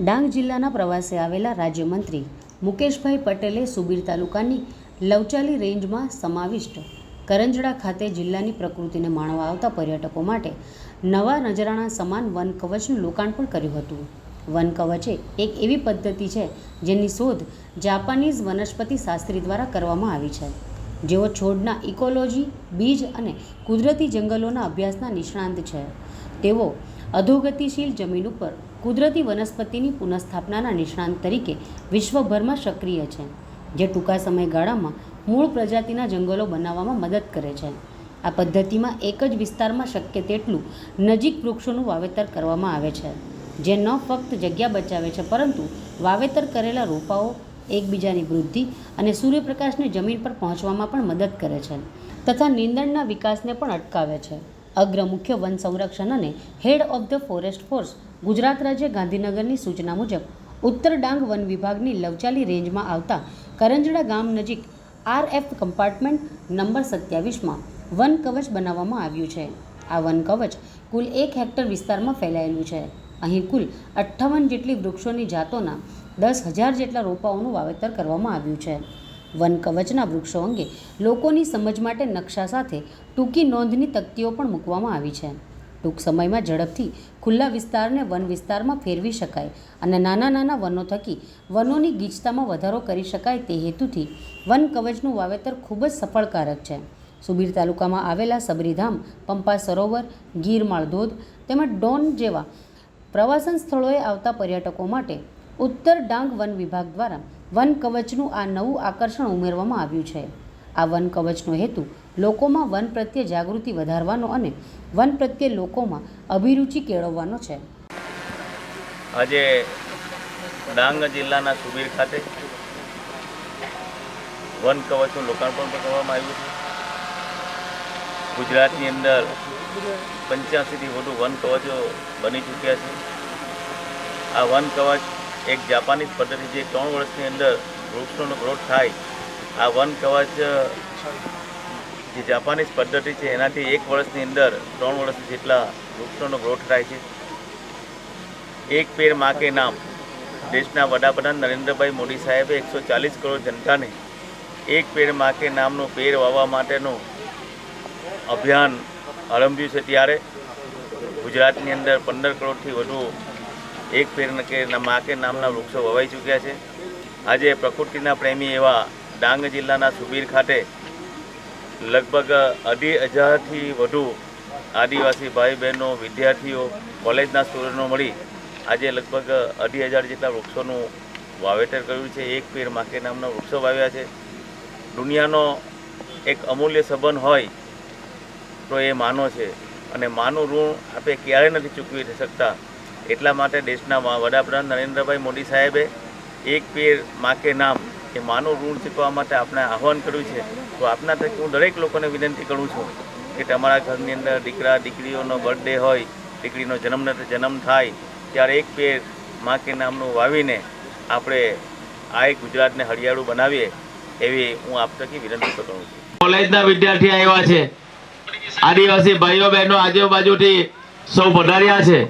ડાંગ જિલ્લાના પ્રવાસે આવેલા રાજ્યમંત્રી મુકેશભાઈ પટેલે સુબીર તાલુકાની લવચાલી રેન્જમાં સમાવિષ્ટ કરંજડા ખાતે જિલ્લાની પ્રકૃતિને માણવા આવતા પર્યટકો માટે નવા નજરાણા સમાન વન કવચનું લોકાર્પણ કર્યું હતું. વન કવચ એક એવી પદ્ધતિ છે જેની શોધ જાપાનીઝ વનસ્પતિ શાસ્ત્રી દ્વારા કરવામાં આવી છે, જેઓ છોડના ઇકોલોજી, બીજ અને કુદરતી જંગલોના અભ્યાસના નિષ્ણાંત છે. તેઓ અધોગતિશીલ જમીન ઉપર કુદરતી વનસ્પતિની પુનઃસ્થાપનાના નિષ્ણાંત તરીકે વિશ્વભરમાં સક્રિય છે, જે ટૂંકા સમયગાળામાં મૂળ પ્રજાતિના જંગલો બનાવવામાં મદદ કરે છે. આ પદ્ધતિમાં એક જ વિસ્તારમાં શક્ય તેટલું નજીક વૃક્ષોનું વાવેતર કરવામાં આવે છે, જે ન ફક્ત જગ્યા બચાવે છે પરંતુ વાવેતર કરેલા રોપાઓ એકબીજાની વૃદ્ધિ અને સૂર્યપ્રકાશને જમીન પર પહોંચવામાં પણ મદદ કરે છે તથા નીંદણના વિકાસને પણ અટકાવે છે. અગ્ર મુખ્ય વન સંરક્ષણ અને head of the forest force Gujarat રાજ્ય ગાંધીનગરની સૂચના મુજબ ઉત્તર ડાંગ વન વિભાગની લવચાલી રેન્જમાં આવતા કરંજડા ગામ નજીક RF કમ્પાર્ટમેન્ટ નંબર 27માં વન કવચ બનાવવામાં આવ્યું છે. આ વન કવચ કુલ 1 હેક્ટર વિસ્તારમાં ફેલાયેલું છે. અહીં કુલ 58 જેટલી વૃક્ષોની જાતોના 10,000 જેટલા રોપાઓનું વાવેતર કરવામાં આવ્યું છે. વન કવચના વૃક્ષો અંગે લોકોની સમજ માટે નકશા સાથે ટૂંકી નોંધની તકતીઓ પણ મૂકવામાં આવી છે. ટૂંક સમયમાં ઝડપથી ખુલ્લા વિસ્તારને વન વિસ્તારમાં ફેરવી શકાય અને નાના નાના વનો થકી વનોની ગીચતામાં વધારો કરી શકાય તે હેતુથી વન કવચનું વાવેતર ખૂબ જ સફળકારક છે. સુબીર તાલુકામાં આવેલા સબરીધામ, પંપા સરોવર, ગીરમાળ ધોધ તેમજ ડોન જેવા પ્રવાસન સ્થળોએ આવતા પર્યટકો માટે ઉત્તર ડાંગ વન વિભાગ દ્વારા વન કવચનું આ નવું આકર્ષણ ઉમેરવામાં આવ્યું છે. આ વન કવચનો હેતુ લોકોમાં વન પ્રત્યે જાગૃતિ વધારવાનો અને વન પ્રત્યે લોકોમાં અભિરુચિ કેળવવાનો છે. આજે ડાંગ જિલ્લાના સુબીર ખાતે વન કવચનું લોકાર્પણ કરવામાં આવ્યું છે. ગુજરાતની અંદર 85થી વધુ વન કવચો બની ચૂક્યા છે. આ વન કવચ એક જાપાનીઝ પદ્ધતિ જે 3 વર્ષની અંદર વૃક્ષોનો ગ્રોથ થાય. આ વન કવચ જે જાપાનીઝ પદ્ધતિ છે એનાથી 1 વર્ષની અંદર 3 વર્ષ જેટલા વૃક્ષોનો ગ્રોથ થાય છે. એક પેડ માં કે નામ દેશના વડાપ્રધાન નરેન્દ્રભાઈ મોદી સાહેબે 140 કરોડ જનતાને એક પેડ માં કે નામનું પેડ વાવવા માટેનું અભિયાન આરંભ્યું છે. ત્યારે ગુજરાતની અંદર 15 કરોડથી વધુ એક પેડ માં કે નામના વૃક્ષો વવાઈ ચૂક્યા છે. આજે પ્રકૃતિના પ્રેમી એવા ડાંગ જિલ્લાના સુબીર ખાતે લગભગ 2,500થી વધુ આદિવાસી ભાઈ બહેનો, વિદ્યાર્થીઓ, કોલેજના સ્ટુડન્ટો મળી આજે લગભગ 2,500 જેટલા વૃક્ષોનું વાવેતર કર્યું છે. એક પેડ માં કે નામના વૃક્ષો વાવ્યા છે. દુનિયાનો એક અમૂલ્ય સંબંધ હોય તો એ માનો છે અને માનું ઋણ આપણે ક્યારેય નથી ચૂકવી શકતા. એટલા માટે દેશના વડાપ્રધાન નરેન્દ્રભાઈ મોદી સાહેબે એક પેડ માં કે નામ એ માનું ઋણ ચૂકવવા માટે આપણે આહવાન કર્યું છે. તો આપના તરફ હું દરેક લોકોને વિનંતી કરું છું કે તમારા ઘરની અંદર દીકરા દીકરીઓનો બર્થડે હોય, દીકરીનો જન્મ થાય ત્યારે એક પેડ માં કે નામનું વાવીને આપણે આ એક ગુજરાતને હરિયાળું બનાવીએ એવી હું આપ તરફથી વિનંતી કરું છું. કોલેજના વિદ્યાર્થી આવ્યા છે, આદિવાસી ભાઈઓ બહેનો આજુબાજુથી સૌ પધાર્યા છે.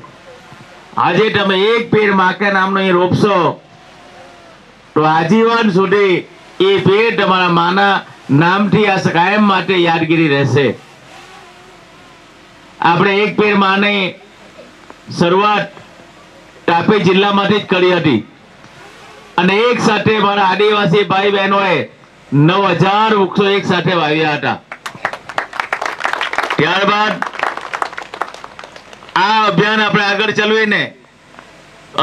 આજે તમે એક પેડ માં કે નામનો અહીં રોપશો તો આજીવન સુધી એ પેડ તમારા માના નામથી આ કાયમ માટે યાદગીરી રહેશે. આપણે એક પેડ માની શરૂઆત તાપી જિલ્લામાંથી જ કરી હતી અને એક સાથે મારા આદિવાસી ભાઈ બહેનોએ 9,000 વૃક્ષો એક સાથે વાવ્યા હતા. ત્યારબાદ આ અભિયાન આપણે આગળ ચલાવીને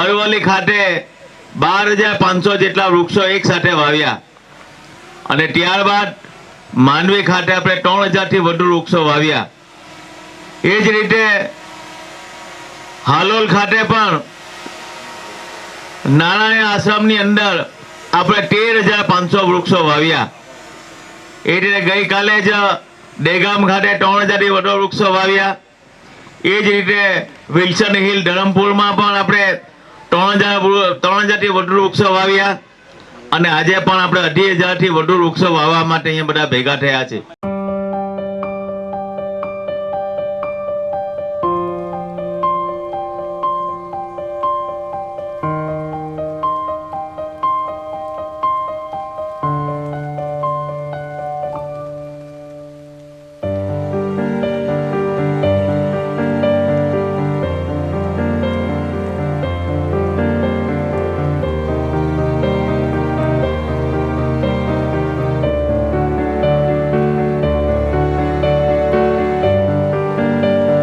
અરવલ્લી ખાતે 12,500 જેટલા વૃક્ષો એક સાથે વાવ્યા અને ત્યારબાદ માંડવી ખાતે આપણે 3,000થી વધુ વૃક્ષો વાવ્યા. એ જ રીતે હાલોલ ખાતે પણ નારાયણ આશ્રમની અંદર આપણે 13,500 વૃક્ષો વાવ્યા. એ રીતે ગઈકાલે જ દેગામ ખાતે 3,000થી વધુ વૃક્ષો વાવ્યા. એ જ રીતે વિલ્સન હિલ ધરમપુરમાં પણ આપણે 3,000થી વધુ વૃક્ષો વાવ્યા અને આજે પણ આપણે 2,500થી વધુ વૃક્ષો વાવવા માટે અહીંયા બધા ભેગા થયા છે.